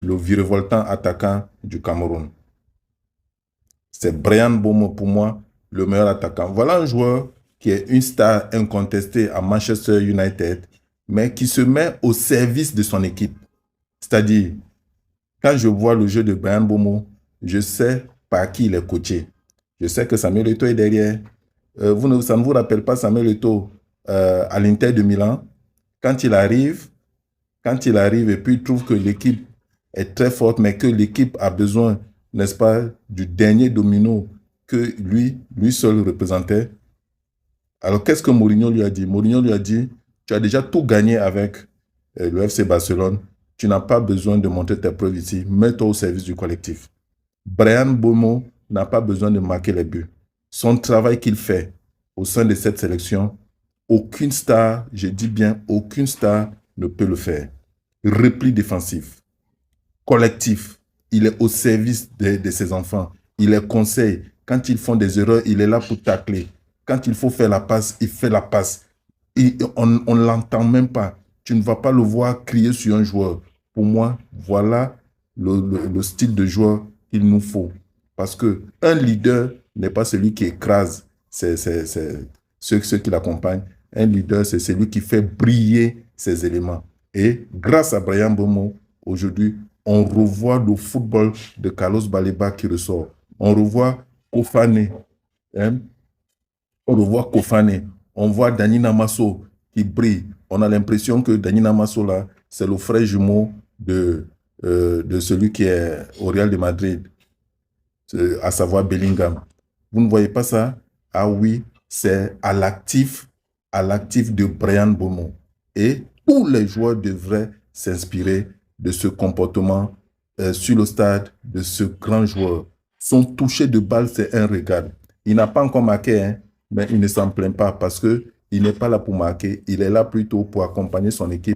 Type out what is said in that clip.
le virevoltant attaquant du Cameroun. C'est Bryan Mbeumo pour moi, le meilleur attaquant. Voilà un joueur qui est une star incontestée à Manchester United, mais qui se met au service de son équipe. C'est-à-dire, quand je vois le jeu de Bryan Mbeumo, je sais par qui il est coaché. Je sais que Samuel Eto'o est derrière. Ça ne vous rappelle pas Samuel Eto'o à l'Inter de Milan? Quand il arrive et puis il trouve que l'équipe est très forte, mais que l'équipe a besoin, n'est-ce pas, du dernier domino que lui seul représentait. Alors, qu'est-ce que Mourinho lui a dit? Mourinho lui a dit, tu as déjà tout gagné avec le FC Barcelone. Tu n'as pas besoin de montrer tes preuves ici. Mets-toi au service du collectif. Bryan Mbeumo n'a pas besoin de marquer les buts. Son travail qu'il fait au sein de cette sélection, aucune star, je dis bien aucune star, ne peut le faire. Repli défensif, collectif. Il est au service de ses enfants. Il les conseille. Quand ils font des erreurs, il est là pour tacler. Quand il faut faire la passe, il fait la passe. On ne l'entend même pas. Tu ne vas pas le voir crier sur un joueur. Pour moi, voilà le style de joueur qu'il nous faut. Parce qu'un leader n'est pas celui qui écrase ceux qui l'accompagnent. Un leader, c'est celui qui fait briller ses éléments. Et grâce à Bryan Mbeumo, aujourd'hui, on revoit le football de Carlos Baleba qui ressort. On revoit Kofane. Hein? On revoit Kofane. On voit Dani Namasso qui brille. On a l'impression que Dani Namasso, là, c'est le frère jumeau de celui qui est au Real de Madrid, à savoir Bellingham. Vous ne voyez pas ça? Ah oui, c'est à l'actif de Bryan Mbeumo. Et tous les joueurs devraient s'inspirer de ce comportement sur le stade de ce grand joueur. Son toucher de balle, c'est un régal. Il n'a pas encore marqué, hein, mais il ne s'en plaint pas parce qu'il n'est pas là pour marquer. Il est là plutôt pour accompagner son équipe